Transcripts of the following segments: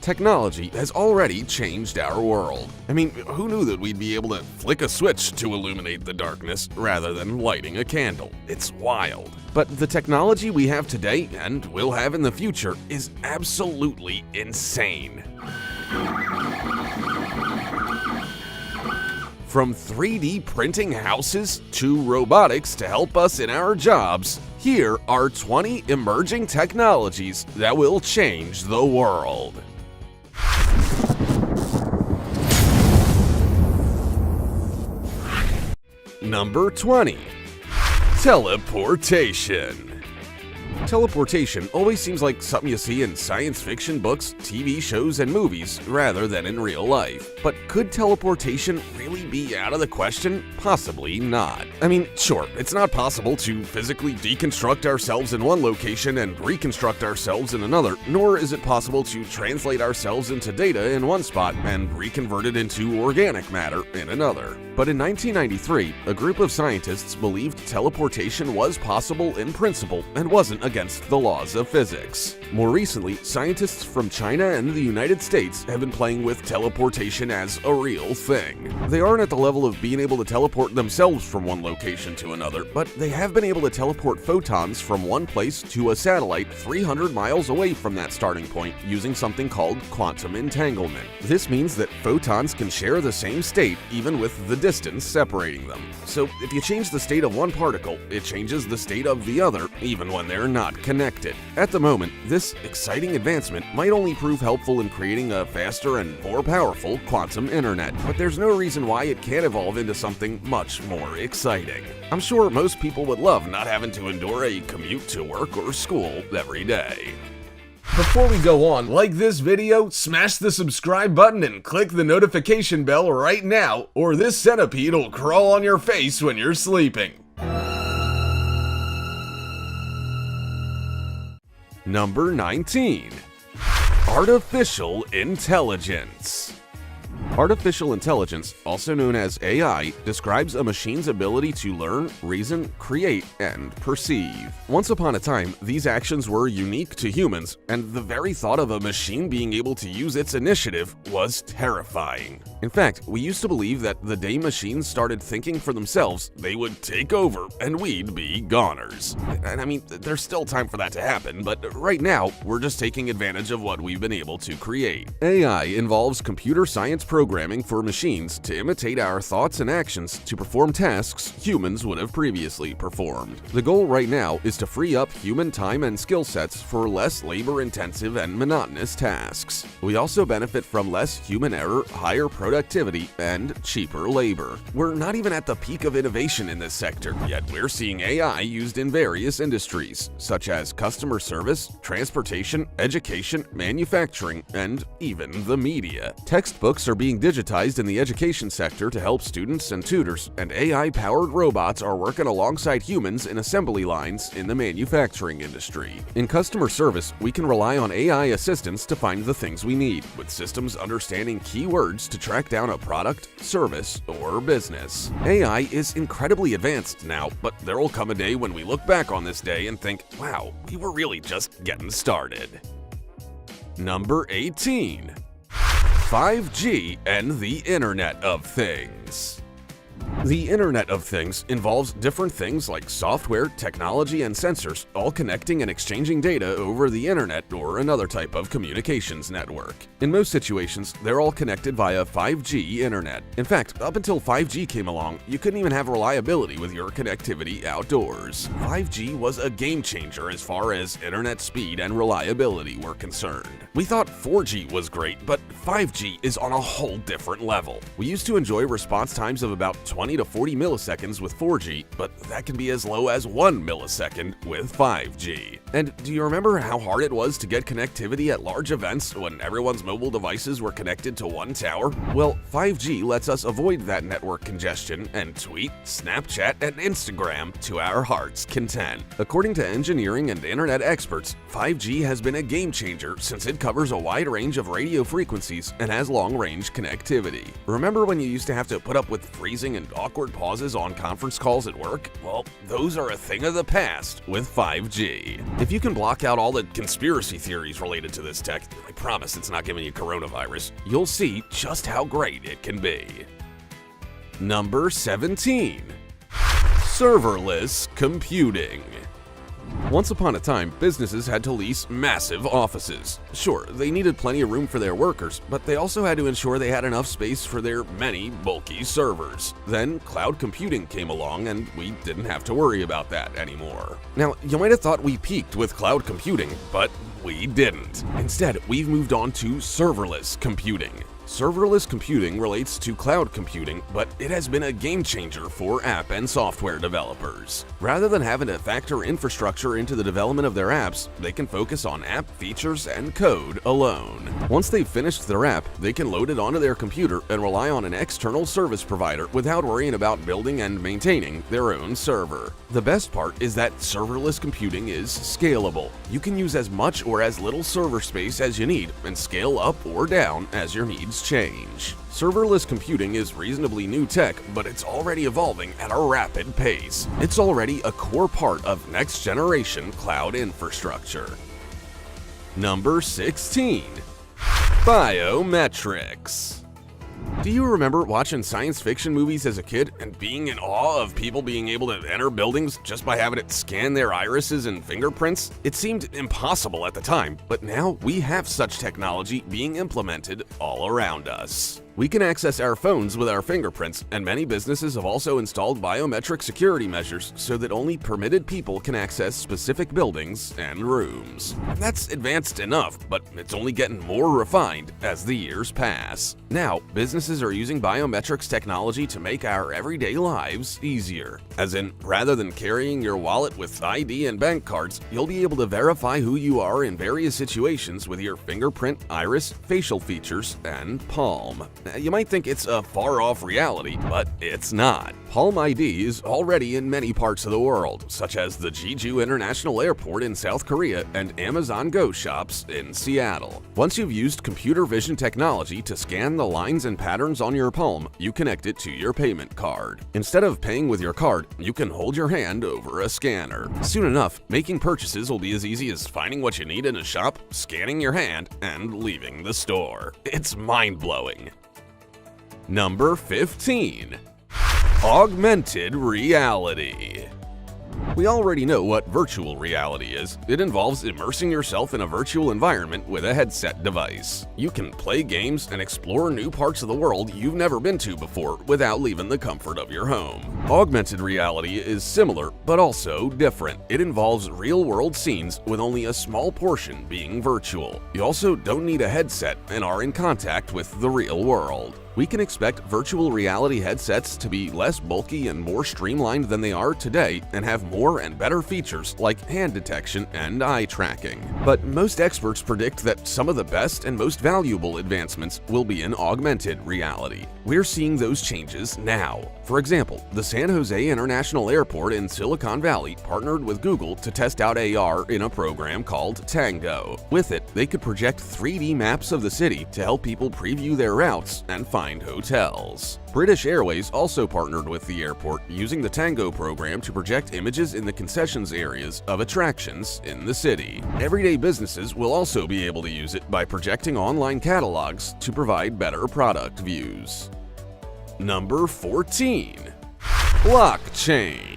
Technology has already changed our world. I mean, who knew that we'd be able to flick a switch to illuminate the darkness rather than lighting a candle? It's wild. But the technology we have today and will have in the future is absolutely insane. From 3D printing houses to robotics to help us in our jobs, here are 20 emerging technologies that will change the world. Number 20. Teleportation. Teleportation always seems like something you see in science fiction books, TV shows, and movies, rather than in real life. But could teleportation really be out of the question? Possibly not. I mean, sure, it's not possible to physically deconstruct ourselves in one location and reconstruct ourselves in another, nor is it possible to translate ourselves into data in one spot and reconvert it into organic matter in another. But in 1993, a group of scientists believed teleportation was possible in principle and wasn't against the laws of physics. More recently, scientists from China and the United States have been playing with teleportation as a real thing. They aren't at the level of being able to teleport themselves from one location to another, but they have been able to teleport photons from one place to a satellite 300 miles away from that starting point using something called quantum entanglement. This means that photons can share the same state even with the distance separating them. So if you change the state of one particle, it changes the state of the other, even when they're not connected. At the moment, this exciting advancement might only prove helpful in creating a faster and more powerful quantum internet, but there's no reason why it can't evolve into something much more exciting. I'm sure most people would love not having to endure a commute to work or school every day. Before we go on, like this video, smash the subscribe button and click the notification bell right now, or this centipede will crawl on your face when you're sleeping. Number 19. Artificial intelligence. Artificial intelligence, also known as AI, describes a machine's ability to learn, reason, create, and perceive. Once upon a time, these actions were unique to humans, and the very thought of a machine being able to use its initiative was terrifying. In fact, we used to believe that the day machines started thinking for themselves, they would take over and we'd be goners. And I mean, there's still time for that to happen, but right now, we're just taking advantage of what we've been able to create. AI involves computer science programming for machines to imitate our thoughts and actions to perform tasks humans would have previously performed. The goal right now is to free up human time and skill sets for less labor-intensive and monotonous tasks. We also benefit from less human error, higher productivity, and cheaper labor. We're not even at the peak of innovation in this sector, yet we're seeing AI used in various industries, such as customer service, transportation, education, manufacturing, and even the media. Textbooks are being digitized in the education sector to help students and tutors, and AI-powered robots are working alongside humans in assembly lines in the manufacturing industry. In customer service, we can rely on AI assistants to find the things we need, with systems understanding keywords to track down a product, service, or business. AI is incredibly advanced now, but there will come a day when we look back on this day and think, wow, we were really just getting started. Number 18. 5G and the Internet of Things. The Internet of Things involves different things like software, technology, and sensors, all connecting and exchanging data over the internet or another type of communications network. In most situations, they're all connected via 5G internet. In fact, up until 5G came along, you couldn't even have reliability with your connectivity outdoors. 5G was a game changer as far as internet speed and reliability were concerned. We thought 4G was great, but 5G is on a whole different level. We used to enjoy response times of about 20 to 40 milliseconds with 4G, but that can be as low as 1 millisecond with 5G. And do you remember how hard it was to get connectivity at large events when everyone's mobile devices were connected to one tower? Well, 5G lets us avoid that network congestion and tweet, Snapchat, and Instagram to our heart's content. According to engineering and internet experts, 5G has been a game changer since it covers a wide range of radio frequencies and has long-range connectivity. Remember when you used to have to put up with freezing and awkward pauses on conference calls at work? Well, those are a thing of the past with 5G. If you can block out all the conspiracy theories related to this tech, I promise it's not giving you coronavirus, you'll see just how great it can be. Number 17. Serverless computing. Once upon a time, businesses had to lease massive offices. Sure, they needed plenty of room for their workers, but they also had to ensure they had enough space for their many bulky servers. Then, cloud computing came along and we didn't have to worry about that anymore. Now, you might have thought we peaked with cloud computing, but we didn't. Instead, we've moved on to serverless computing. Serverless computing relates to cloud computing, but it has been a game changer for app and software developers. Rather than having to factor infrastructure into the development of their apps, they can focus on app features and code alone. Once they've finished their app, they can load it onto their computer and rely on an external service provider without worrying about building and maintaining their own server. The best part is that serverless computing is scalable. You can use as much or as little server space as you need and scale up or down as your needs change. Serverless computing is reasonably new tech, but it's already evolving at a rapid pace. It's already a core part of next-generation cloud infrastructure. Number 16. Biometrics. Do you remember watching science fiction movies as a kid and being in awe of people being able to enter buildings just by having it scan their irises and fingerprints? It seemed impossible at the time, but now we have such technology being implemented all around us. We can access our phones with our fingerprints, and many businesses have also installed biometric security measures so that only permitted people can access specific buildings and rooms. That's advanced enough, but it's only getting more refined as the years pass. Now, businesses are using biometrics technology to make our everyday lives easier. As in, rather than carrying your wallet with ID and bank cards, you'll be able to verify who you are in various situations with your fingerprint, iris, facial features, and palm. You might think it's a far-off reality, but it's not. Palm ID is already in many parts of the world, such as the Jeju International Airport in South Korea and Amazon Go shops in Seattle. Once you've used computer vision technology to scan the lines and patterns on your palm, you connect it to your payment card. Instead of paying with your card, you can hold your hand over a scanner. Soon enough, making purchases will be as easy as finding what you need in a shop, scanning your hand, and leaving the store. It's mind-blowing. Number 15. Augmented reality. We already know what virtual reality is. It involves immersing yourself in a virtual environment with a headset device. You can play games and explore new parts of the world you've never been to before without leaving the comfort of your home. Augmented reality is similar, but also different. It involves real-world scenes with only a small portion being virtual. You also don't need a headset and are in contact with the real world. We can expect virtual reality headsets to be less bulky and more streamlined than they are today and have more and better features like hand detection and eye tracking. But most experts predict that some of the best and most valuable advancements will be in augmented reality. We're seeing those changes now. For example, the San Jose International Airport in Silicon Valley partnered with Google to test out AR in a program called Tango. With it, they could project 3D maps of the city to help people preview their routes and find hotels. British Airways also partnered with the airport using the Tango program to project images in the concessions areas of attractions in the city. Everyday businesses will also be able to use it by projecting online catalogs to provide better product views. Number 14. Blockchain.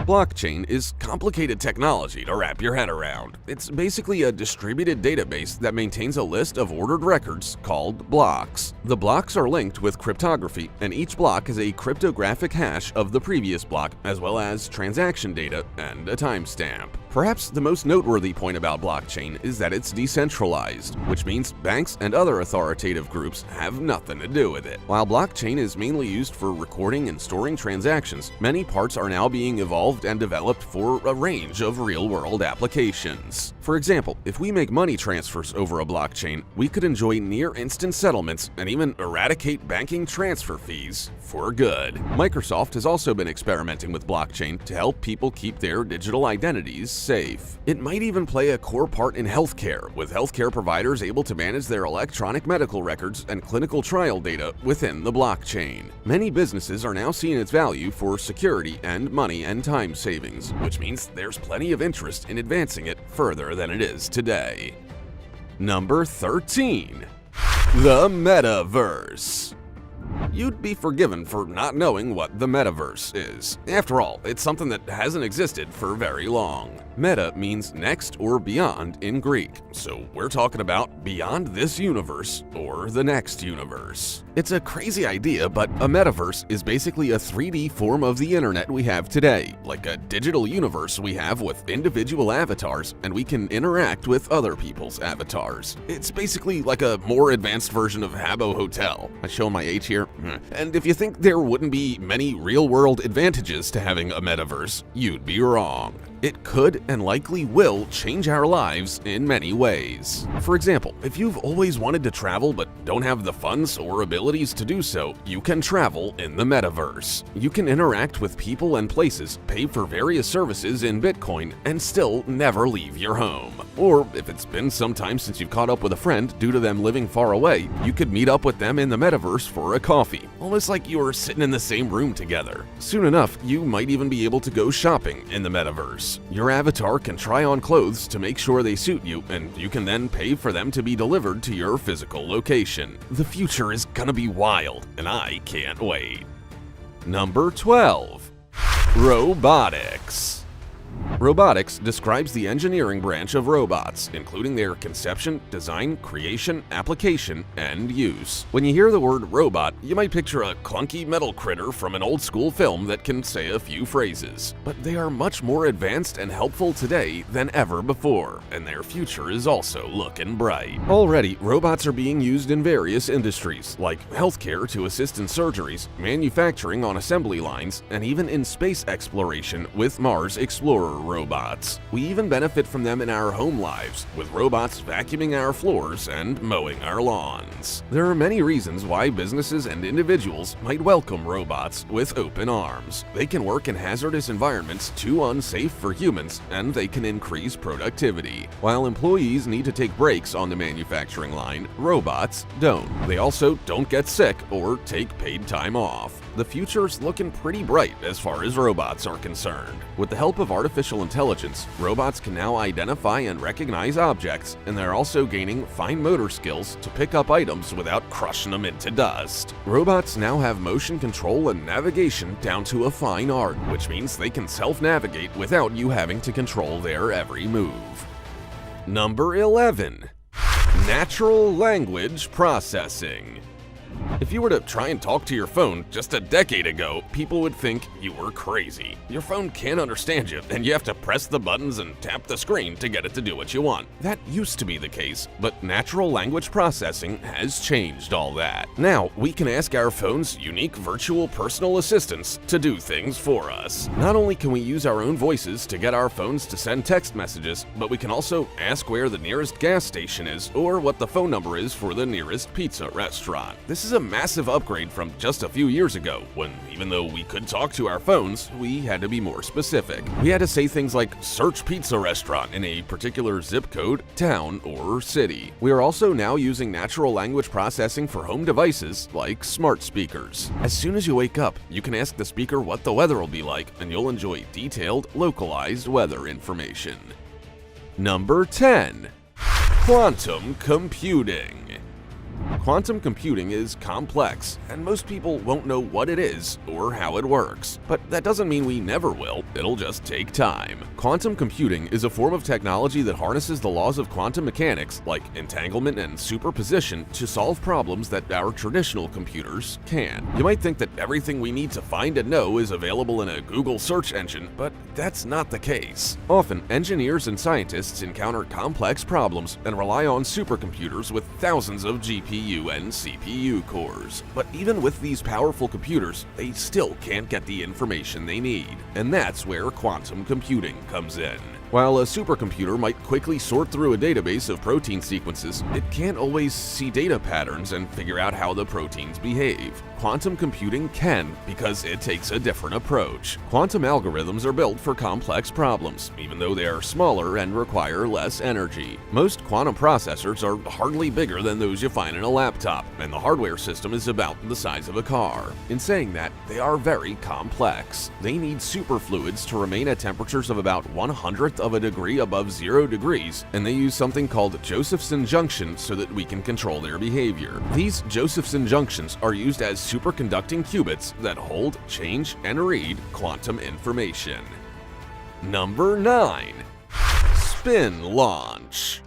Blockchain is complicated technology to wrap your head around. It's basically a distributed database that maintains a list of ordered records called blocks. The blocks are linked with cryptography, and each block is a cryptographic hash of the previous block, as well as transaction data and a timestamp. Perhaps the most noteworthy point about blockchain is that it's decentralized, which means banks and other authoritative groups have nothing to do with it. While blockchain is mainly used for recording and storing transactions, many parts are now being evolved and developed for a range of real-world applications. For example, if we make money transfers over a blockchain, we could enjoy near-instant settlements and even eradicate banking transfer fees for good. Microsoft has also been experimenting with blockchain to help people keep their digital identities safe. It might even play a core part in healthcare, with healthcare providers able to manage their electronic medical records and clinical trial data within the blockchain. Many businesses are now seeing its value for security and money and time savings, which means there's plenty of interest in advancing it further than it is today. Number 13. The Metaverse. You'd be forgiven for not knowing what the metaverse is. After all, it's something that hasn't existed for very long. Meta means next or beyond in Greek, so we're talking about beyond this universe or the next universe. It's a crazy idea, but a metaverse is basically a 3D form of the internet we have today, like a digital universe we have with individual avatars, and we can interact with other people's avatars. It's basically like a more advanced version of Habbo Hotel. I show my age here. And if you think there wouldn't be many real-world advantages to having a metaverse, you'd be wrong. It could and likely will change our lives in many ways. For example, if you've always wanted to travel but don't have the funds or abilities to do so, you can travel in the metaverse. You can interact with people and places, pay for various services in Bitcoin, and still never leave your home. Or if it's been some time since you've caught up with a friend due to them living far away, you could meet up with them in the metaverse for a coffee, almost like you were sitting in the same room together. Soon enough, you might even be able to go shopping in the metaverse. Your avatar can try on clothes to make sure they suit you, and you can then pay for them to be delivered to your physical location. The future is gonna be wild, and I can't wait. Number 12. Robotics. Robotics describes the engineering branch of robots, including their conception, design, creation, application, and use. When you hear the word robot, you might picture a clunky metal critter from an old-school film that can say a few phrases. But they are much more advanced and helpful today than ever before, and their future is also looking bright. Already, robots are being used in various industries, like healthcare to assist in surgeries, manufacturing on assembly lines, and even in space exploration with Mars Explorer robots. We even benefit from them in our home lives, with robots vacuuming our floors and mowing our lawns. There are many reasons why businesses and individuals might welcome robots with open arms. They can work in hazardous environments too unsafe for humans, and they can increase productivity. While employees need to take breaks on the manufacturing line, robots don't. They also don't get sick or take paid time off. The future's looking pretty bright as far as robots are concerned. With the help of artificial intelligence, robots can now identify and recognize objects, and they're also gaining fine motor skills to pick up items without crushing them into dust. Robots now have motion control and navigation down to a fine art, which means they can self-navigate without you having to control their every move. Number 11. Natural language processing. If you were to try and talk to your phone just a decade ago, people would think you were crazy. Your phone can't understand you, and you have to press the buttons and tap the screen to get it to do what you want. That used to be the case, but natural language processing has changed all that. Now, we can ask our phone's unique virtual personal assistants to do things for us. Not only can we use our own voices to get our phones to send text messages, but we can also ask where the nearest gas station is or what the phone number is for the nearest pizza restaurant. This is a massive upgrade from just a few years ago, when even though we could talk to our phones, we had to be more specific. We had to say things like search pizza restaurant in a particular zip code, town, or city. We are also now using natural language processing for home devices like smart speakers. As soon as you wake up, you can ask the speaker what the weather will be like, and you'll enjoy detailed, localized weather information. Number 10. Quantum computing. Quantum computing is complex, and most people won't know what it is or how it works. But that doesn't mean we never will, it'll just take time. Quantum computing is a form of technology that harnesses the laws of quantum mechanics, like entanglement and superposition, to solve problems that our traditional computers can't. You might think that everything we need to find and know is available in a Google search engine, but that's not the case. Often, engineers and scientists encounter complex problems and rely on supercomputers with thousands of GPU and CPU cores. But even with these powerful computers, they still can't get the information they need. And that's where quantum computing comes in. While a supercomputer might quickly sort through a database of protein sequences, it can't always see data patterns and figure out how the proteins behave. Quantum computing can, because it takes a different approach. Quantum algorithms are built for complex problems, even though they are smaller and require less energy. Most quantum processors are hardly bigger than those you find in a laptop, and the hardware system is about the size of a car. In saying that, they are very complex. They need superfluids to remain at temperatures of about 1/100th of a degree above 0 degrees, and they use something called Josephson junctions so that we can control their behavior. These Josephson junctions are used as superconducting qubits that hold, change, and read quantum information. Number 9. Spin launch.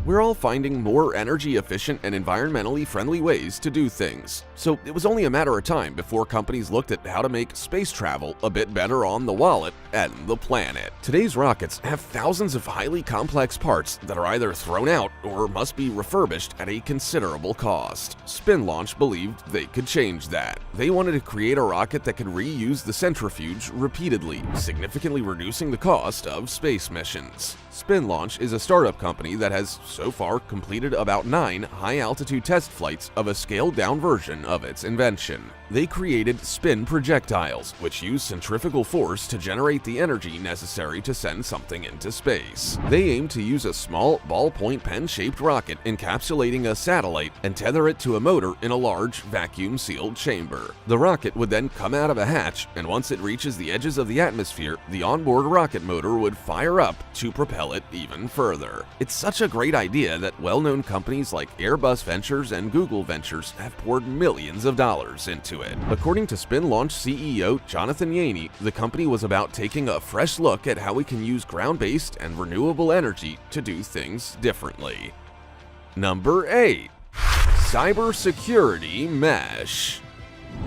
We're all finding more energy-efficient and environmentally friendly ways to do things. So it was only a matter of time before companies looked at how to make space travel a bit better on the wallet and the planet. Today's rockets have thousands of highly complex parts that are either thrown out or must be refurbished at a considerable cost. Spin Launch believed they could change that. They wanted to create a rocket that could reuse the centrifuge repeatedly, significantly reducing the cost of space missions. Spin Launch is a startup company that has so far completed about 9 high-altitude test flights of a scaled-down version of its invention. They created spin projectiles, which use centrifugal force to generate the energy necessary to send something into space. They aim to use a small ballpoint pen-shaped rocket encapsulating a satellite and tether it to a motor in a large vacuum-sealed chamber. The rocket would then come out of a hatch, and once it reaches the edges of the atmosphere, the onboard rocket motor would fire up to propel it even further. It's such a great idea that well-known companies like Airbus Ventures and Google Ventures have poured millions of dollars into it. According to Spin Launch CEO Jonathan Yaney, the company was about taking a fresh look at how we can use ground-based and renewable energy to do things differently. Number 8. Cybersecurity Mesh.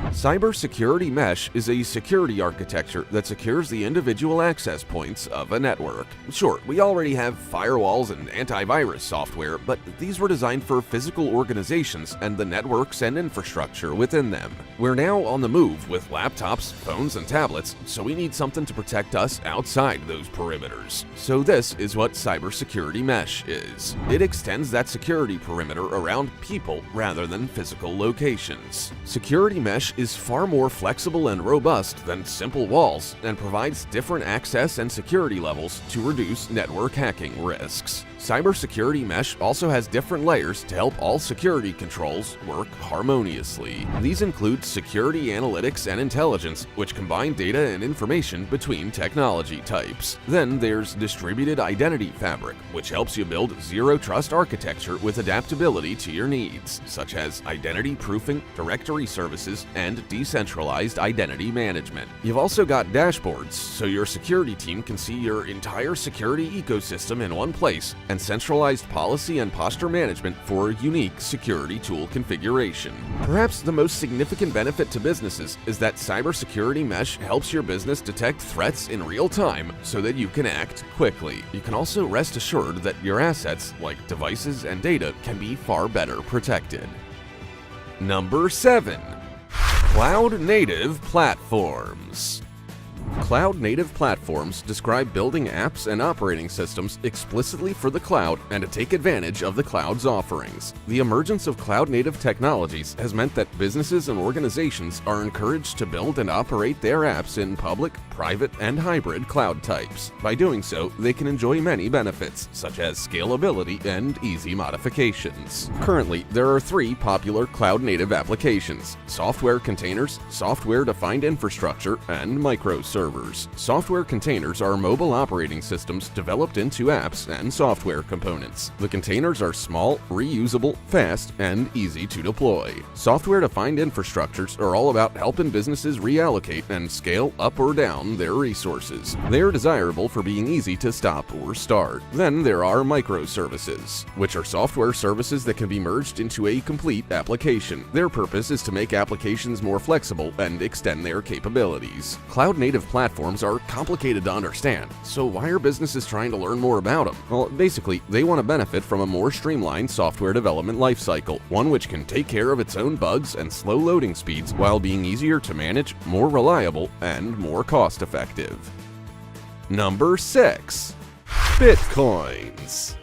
Cybersecurity Mesh is a security architecture that secures the individual access points of a network. Sure, we already have firewalls and antivirus software, but these were designed for physical organizations and the networks and infrastructure within them. We're now on the move with laptops, phones, and tablets, so we need something to protect us outside those perimeters. So this is what Cybersecurity Mesh is. It extends that security perimeter around people rather than physical locations. Security Mesh is far more flexible and robust than simple walls and provides different access and security levels to reduce network hacking risks. Cybersecurity Mesh also has different layers to help all security controls work harmoniously. These include security analytics and intelligence, which combine data and information between technology types. Then there's distributed identity fabric, which helps you build zero-trust architecture with adaptability to your needs, such as identity proofing, directory services, and decentralized identity management. You've also got dashboards, so your security team can see your entire security ecosystem in one place, and centralized policy and posture management for unique security tool configuration. Perhaps the most significant benefit to businesses is that Cybersecurity Mesh helps your business detect threats in real time so that you can act quickly. You can also rest assured that your assets, like devices and data, can be far better protected. Number 7. Cloud-native platforms. Cloud-native platforms describe building apps and operating systems explicitly for the cloud and to take advantage of the cloud's offerings. The emergence of cloud-native technologies has meant that businesses and organizations are encouraged to build and operate their apps in public, private, and hybrid cloud types. By doing so, they can enjoy many benefits, such as scalability and easy modifications. Currently, there are 3 popular cloud-native applications: software containers, software-defined infrastructure, and microservices. Software containers are mobile operating systems developed into apps and software components. The containers are small, reusable, fast, and easy to deploy. Software-defined infrastructures are all about helping businesses reallocate and scale up or down their resources. They are desirable for being easy to stop or start. Then there are microservices, which are software services that can be merged into a complete application. Their purpose is to make applications more flexible and extend their capabilities. Cloud-native platforms are complicated to understand, so why are businesses trying to learn more about them? Well, basically, they want to benefit from a more streamlined software development lifecycle, one which can take care of its own bugs and slow loading speeds while being easier to manage, more reliable, and more cost-effective. Number 6. Bitcoins.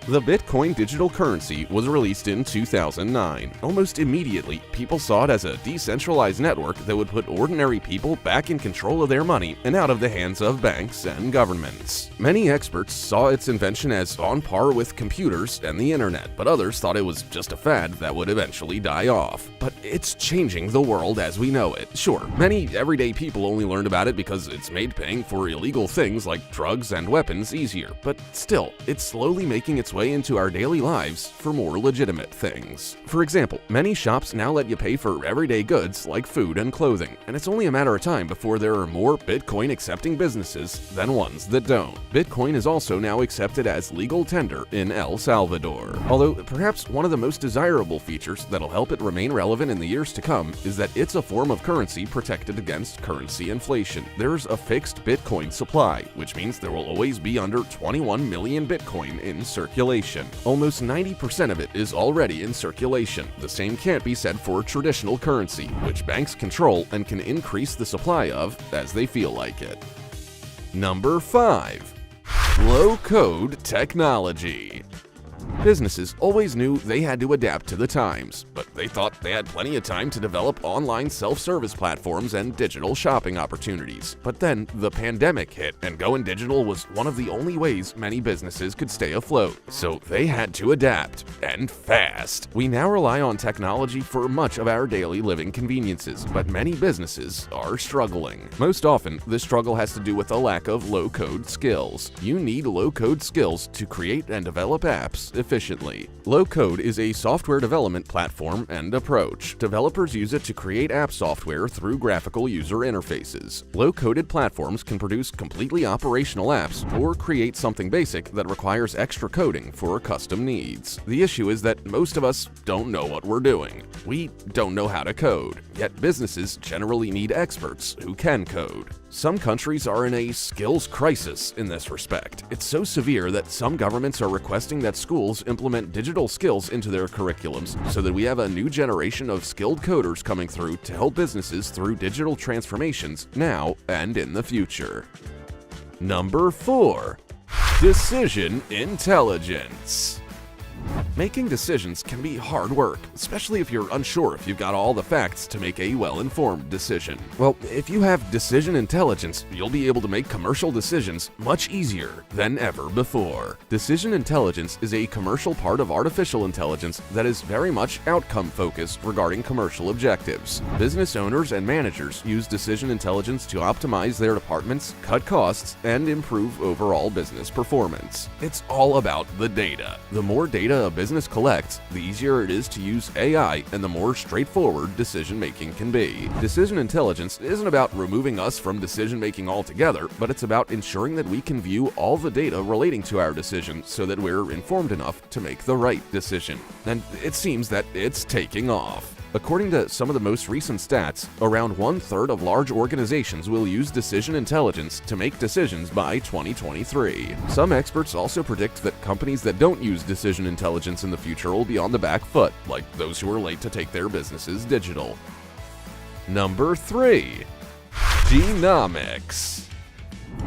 The Bitcoin digital currency was released in 2009. Almost immediately, people saw it as a decentralized network that would put ordinary people back in control of their money and out of the hands of banks and governments. Many experts saw its invention as on par with computers and the internet, but others thought it was just a fad that would eventually die off. But it's changing the world as we know it. Sure, many everyday people only learned about it because it's made paying for illegal things like drugs and weapons easier, but still, it's slowly making its way into our daily lives for more legitimate things. For example, many shops now let you pay for everyday goods like food and clothing, and it's only a matter of time before there are more Bitcoin accepting businesses than ones that don't. Bitcoin is also now accepted as legal tender in El Salvador. Although perhaps one of the most desirable features that'll help it remain relevant in the years to come is that it's a form of currency protected against currency inflation. There's a fixed Bitcoin supply, which means there will always be under 21 million Bitcoin in circulation. Almost 90% of it is already in circulation. The same can't be said for traditional currency, which banks control and can increase the supply of as they feel like it. Number 5. Low-code technology. Businesses always knew they had to adapt to the times, but they thought they had plenty of time to develop online self-service platforms and digital shopping opportunities. But then the pandemic hit, and going digital was one of the only ways many businesses could stay afloat. So they had to adapt, and fast. We now rely on technology for much of our daily living conveniences, but many businesses are struggling. Most often, this struggle has to do with a lack of low-code skills. You need low-code skills to create and develop apps efficiently. Low-code is a software development platform and approach. Developers use it to create app software through graphical user interfaces. Low-coded platforms can produce completely operational apps or create something basic that requires extra coding for custom needs. The issue is that most of us don't know what we're doing. We don't know how to code, yet businesses generally need experts who can code. Some countries are in a skills crisis in this respect. It's so severe that some governments are requesting that schools implement digital skills into their curriculums so that we have a new generation of skilled coders coming through to help businesses through digital transformations now and in the future. Number 4. Decision intelligence. Making decisions can be hard work, especially if you're unsure if you've got all the facts to make a well-informed decision. Well, if you have decision intelligence, you'll be able to make commercial decisions much easier than ever before. Decision intelligence is a commercial part of artificial intelligence that is very much outcome-focused regarding commercial objectives. Business owners and managers use decision intelligence to optimize their departments, cut costs, and improve overall business performance. It's all about the data. The more data a business collects, the easier it is to use AI and the more straightforward decision-making can be. Decision intelligence isn't about removing us from decision-making altogether, but it's about ensuring that we can view all the data relating to our decision so that we're informed enough to make the right decision. And it seems that it's taking off. According to some of the most recent stats, around 1/3 of large organizations will use decision intelligence to make decisions by 2023. Some experts also predict that companies that don't use decision intelligence in the future will be on the back foot, like those who are late to take their businesses digital. Number 3. Genomics.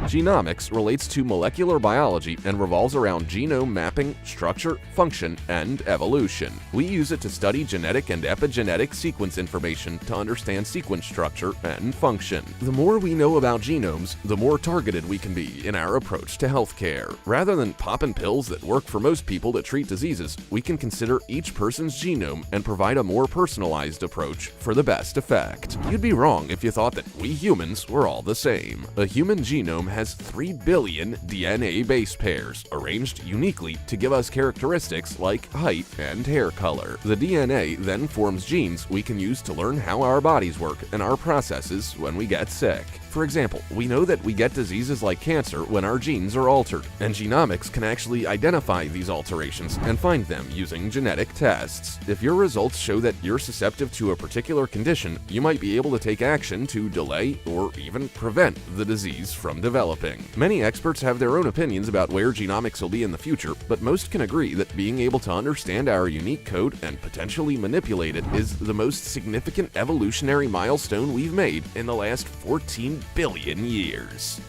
Genomics relates to molecular biology and revolves around genome mapping, structure, function, and evolution. We use it to study genetic and epigenetic sequence information to understand sequence structure and function. The more we know about genomes, the more targeted we can be in our approach to healthcare. Rather than popping pills that work for most people to treat diseases, we can consider each person's genome and provide a more personalized approach for the best effect. You'd be wrong if you thought that we humans were all the same. A human genome has 3 billion DNA base pairs, arranged uniquely to give us characteristics like height and hair color. The DNA then forms genes we can use to learn how our bodies work and our processes when we get sick. For example, we know that we get diseases like cancer when our genes are altered, and genomics can actually identify these alterations and find them using genetic tests. If your results show that you're susceptible to a particular condition, you might be able to take action to delay or even prevent the disease from developing. Many experts have their own opinions about where genomics will be in the future, but most can agree that being able to understand our unique code and potentially manipulate it is the most significant evolutionary milestone we've made in the last 14 billion years.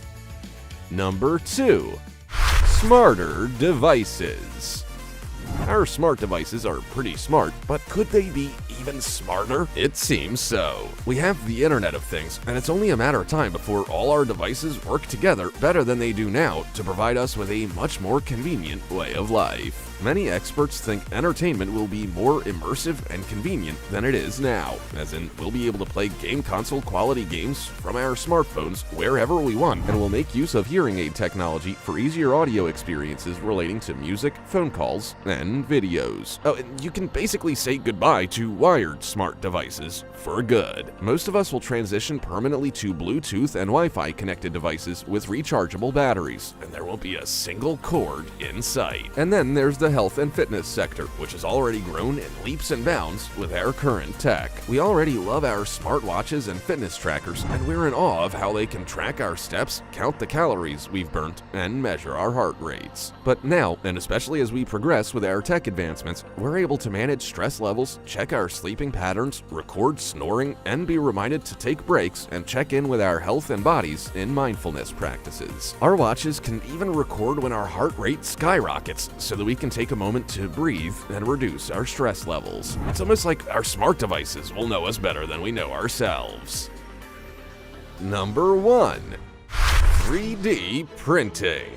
Number 2. Smarter devices. Our smart devices are pretty smart, but could they be even smarter? It seems so. We have the Internet of Things, and it's only a matter of time before all our devices work together better than they do now to provide us with a much more convenient way of life. Many experts think entertainment will be more immersive and convenient than it is now, as in we'll be able to play game console quality games from our smartphones wherever we want, and we'll make use of hearing aid technology for easier audio experiences relating to music, phone calls, and videos. Oh, and you can basically say goodbye to wired smart devices for good. Most of us will transition permanently to Bluetooth and Wi-Fi connected devices with rechargeable batteries, and there won't be a single cord in sight. And then there's the health and fitness sector, which has already grown in leaps and bounds with our current tech. We already love our smartwatches and fitness trackers, and we're in awe of how they can track our steps, count the calories we've burnt, and measure our heart rates. But now, and especially as we progress with our tech advancements, we're able to manage stress levels, check our sleeping patterns, record snoring, and be reminded to take breaks and check in with our health and bodies in mindfulness practices. Our watches can even record when our heart rate skyrockets so that we can take a moment to breathe and reduce our stress levels. It's almost like our smart devices will know us better than we know ourselves. Number 1. 3D printing.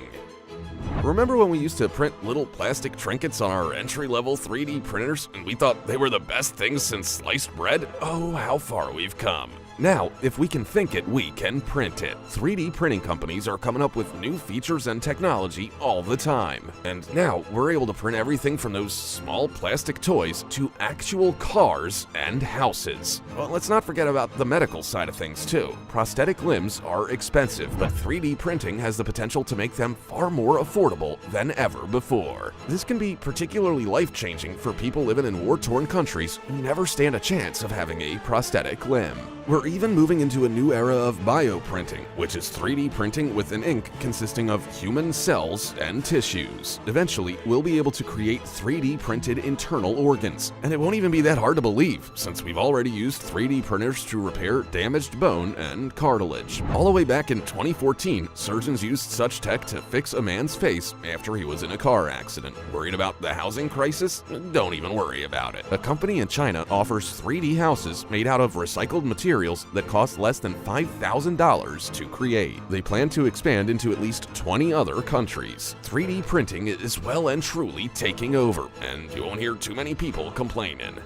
Remember when we used to print little plastic trinkets on our entry-level 3D printers and we thought they were the best things since sliced bread? Oh, how far we've come. Now, if we can think it, we can print it. 3D printing companies are coming up with new features and technology all the time. And now, we're able to print everything from those small plastic toys to actual cars and houses. Well, let's not forget about the medical side of things too. Prosthetic limbs are expensive, but 3D printing has the potential to make them far more affordable than ever before. This can be particularly life-changing for people living in war-torn countries who never stand a chance of having a prosthetic limb. We're even moving into a new era of bioprinting, which is 3D printing with an ink consisting of human cells and tissues. Eventually, we'll be able to create 3D printed internal organs, and it won't even be that hard to believe, since we've already used 3D printers to repair damaged bone and cartilage. All the way back in 2014, surgeons used such tech to fix a man's face after he was in a car accident. Worried about the housing crisis? Don't even worry about it. A company in China offers 3D houses made out of recycled materials that cost less than $5,000 to create. They plan to expand into at least 20 other countries. 3D printing is well and truly taking over, and you won't hear too many people complaining.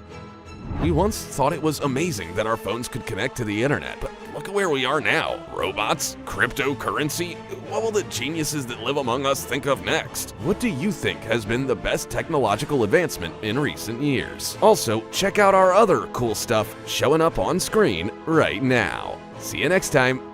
We once thought it was amazing that our phones could connect to the internet, but look at where we are now. Robots? Cryptocurrency? What will the geniuses that live among us think of next? What do you think has been the best technological advancement in recent years? Also, check out our other cool stuff showing up on screen right now. See you next time.